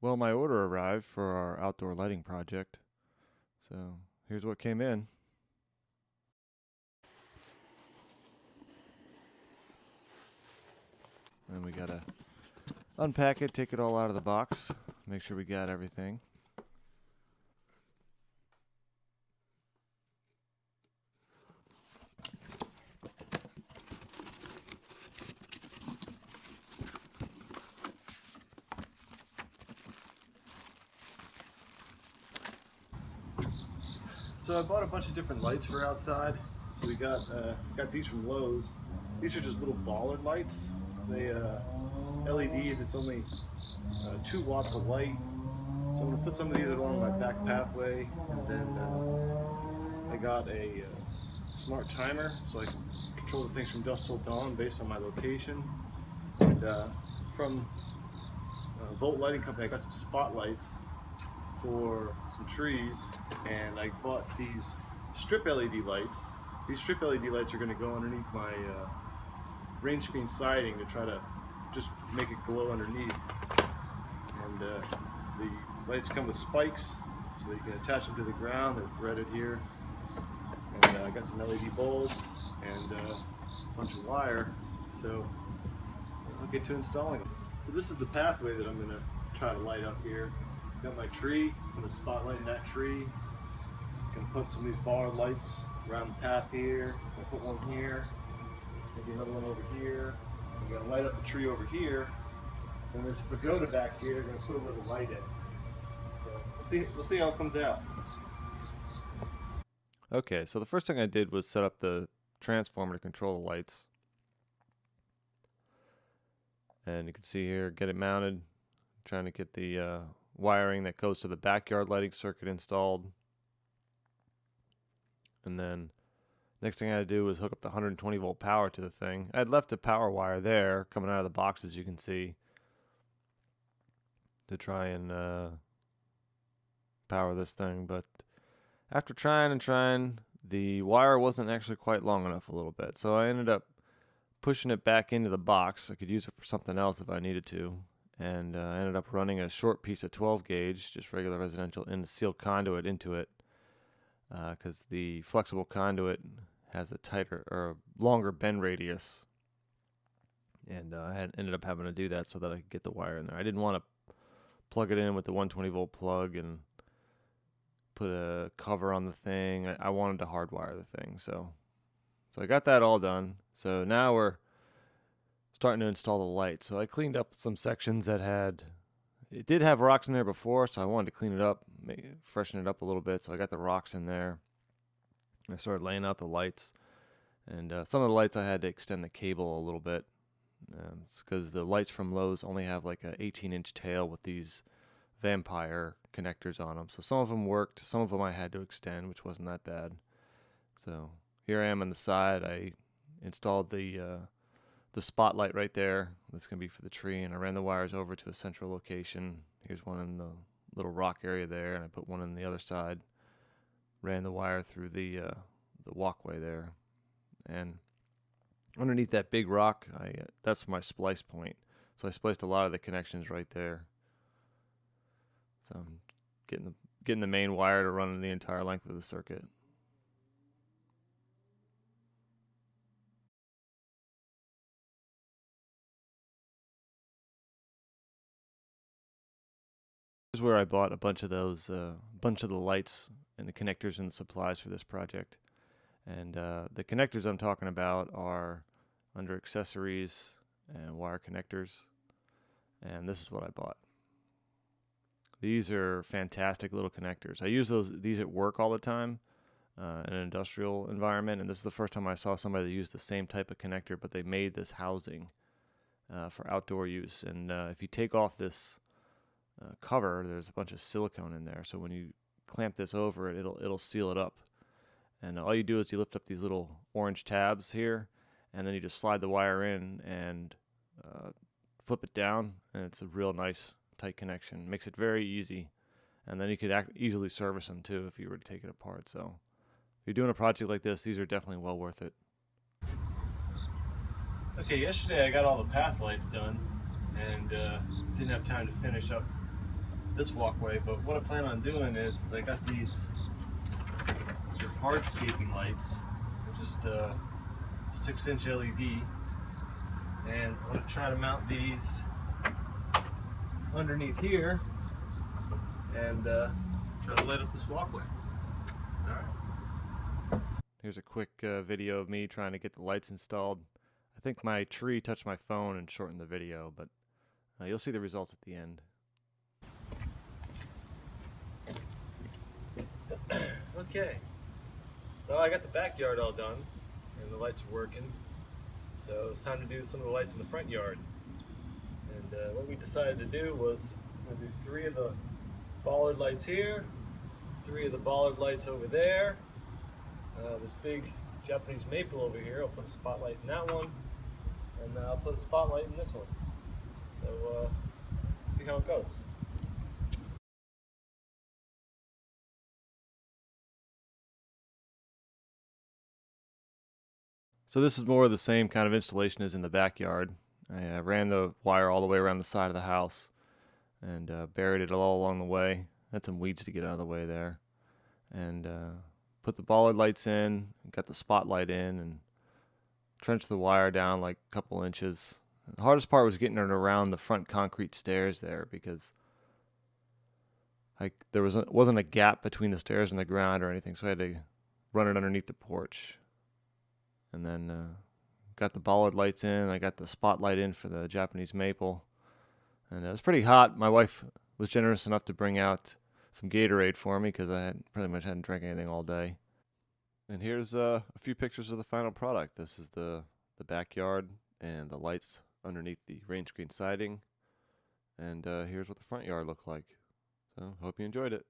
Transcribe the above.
Well, my order arrived for our outdoor lighting project. So here's what came in. And we gotta unpack it, take it all out of the box, make sure we got everything. So I bought a bunch of different lights for outside. So we got these from Lowe's. These are just little bollard lights. They LEDs. It's only 2 watts of light. So I'm gonna put some of these along my back pathway, and then I got a smart timer so I can control the things from dusk till dawn based on my location. And from Volt Lighting Company, I got some spotlights for some trees, and I bought these strip LED lights. These strip LED lights are going to go underneath my range screen siding to try to just make it glow underneath. And the lights come with spikes, so that you can attach them to the ground. They're threaded here. And I got some LED bulbs and a bunch of wire, so I'll get to installing them. So this is the pathway that I'm going to try to light up here. Got my tree. I'm going to spotlight that tree. Gonna put some of these bollard lights around the path here. Gonna put one here, maybe another one over here. I'm gonna light up the tree over here. And there's a pagoda back here. Gonna put a little light in. So we'll see how it comes out. Okay, so the first thing I did was set up the transformer to control the lights. And you can see here, get it mounted. Trying to get the wiring that goes to the backyard lighting circuit installed. And then next thing I had to do was hook up the 120 volt power to the thing. I had left a power wire there coming out of the box, as you can see, to try and power this thing. But after trying and trying, the wire wasn't actually quite long enough a little bit. So I ended up pushing it back into the box. I could use it for something else if I needed to. And I ended up running a short piece of 12 gauge, just regular residential, in the sealed conduit into it. Because the flexible conduit has a tighter or longer bend radius, and I had ended up having to do that so that I could get the wire in there. I didn't want to plug it in with the 120 volt plug and put a cover on the thing. I wanted to hardwire the thing, so I got that all done. So now we're starting to install the lights. So I cleaned up some sections that it did have rocks in there before, so I wanted to clean it up, freshen it up a little bit. So I got the rocks in there. I started laying out the lights, and some of the lights I had to extend the cable a little bit. It's because the lights from Lowe's only have like a 18-inch tail with these vampire connectors on them. So some of them worked, some of them I had to extend, which wasn't that bad. So here I am on the side. I installed the spotlight right there. That's going to be for the tree, and I ran the wires over to a central location. Here's one in the little rock area there, and I put one on the other side. Ran the wire through the walkway there, and underneath that big rock, that's my splice point. So I spliced a lot of the connections right there. So I'm getting the main wire to run the entire length of the circuit. Here's where I bought a bunch of those, bunch of the lights and the connectors and the supplies for this project. And the connectors I'm talking about are under accessories and wire connectors. And this is what I bought. These are fantastic little connectors. I use these at work all the time in an industrial environment. And this is the first time I saw somebody that used the same type of connector, but they made this housing for outdoor use. And if you take off this cover, there's a bunch of silicone in there. So when you clamp this over it, it'll seal it up. And all you do is you lift up these little orange tabs here, and then you just slide the wire in and flip it down, and it's a real nice tight connection. Makes it very easy, and then you could easily service them too if you were to take it apart. So if you're doing a project like this, these are definitely well worth it. Okay, yesterday I got all the path lights done, and didn't have time to finish up this walkway, but what I plan on doing is I got these sort of hardscaping lights. They're just 6-inch LED, and I'm going to try to mount these underneath here and try to light up this walkway. Alright. Here's a quick video of me trying to get the lights installed. I think my tree touched my phone and shortened the video, but you'll see the results at the end. Okay, well, I got the backyard all done and the lights are working, so it's time to do some of the lights in the front yard. And what we decided to do was we'll do 3 of the bollard lights here, 3 of the bollard lights over there, this big Japanese maple over here. I'll put a spotlight in that one, and I'll put a spotlight in this one. So see how it goes. So this is more of the same kind of installation as in the backyard. I ran the wire all the way around the side of the house and buried it all along the way. Had some weeds to get out of the way there. And put the bollard lights in, got the spotlight in, and trenched the wire down like a couple inches. The hardest part was getting it around the front concrete stairs there, because there wasn't a gap between the stairs and the ground or anything, so I had to run it underneath the porch. And then got the bollard lights in. I got the spotlight in for the Japanese maple. And it was pretty hot. My wife was generous enough to bring out some Gatorade for me because I pretty much hadn't drank anything all day. And here's a few pictures of the final product. This is the backyard and the lights underneath the rain screen siding. And here's what the front yard looked like. So hope you enjoyed it.